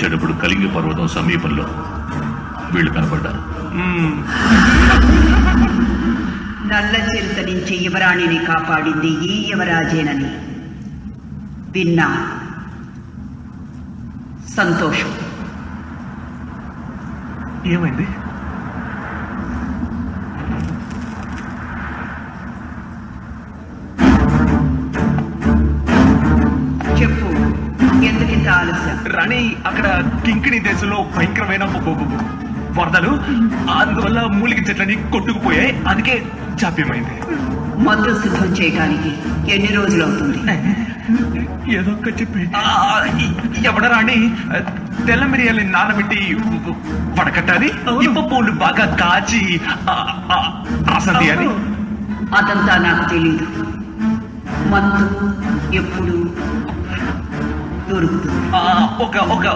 వచ్చేటప్పుడు కలింగ పర్వతం సమీపంలో వీళ్ళు కనపడ్డారు. నల్ల చిరుత నుంచి యువరాణిని కాపాడింది ఈ యువరాజేనని విన్నా. సంతోషం. ఏమైంది? చెప్పు, ఎందుకింత ఆలస్యం? రాణి, అక్కడ కింకిణి దేశంలో భయంకరమైన వరదలు, అందువల్ల మూలిక చెట్లని కొట్టుకుపోయాయి. అందుకే జాప్యమైంది. మందు సిద్ధం చేయడానికి ఎన్ని రోజులు అవుతుంది? ఏదో ఒక్క చెప్పి. ఎవడ రాణి, తెల్ల మిరియాలని నానబెట్టి వడకట్టాలి, ఇప్ప పూలు బాగా కాచి ఆసంది అని. అదంతా నాకు తెలీదు. మందు ఎప్పుడు దొరుకుతుంది? ఒక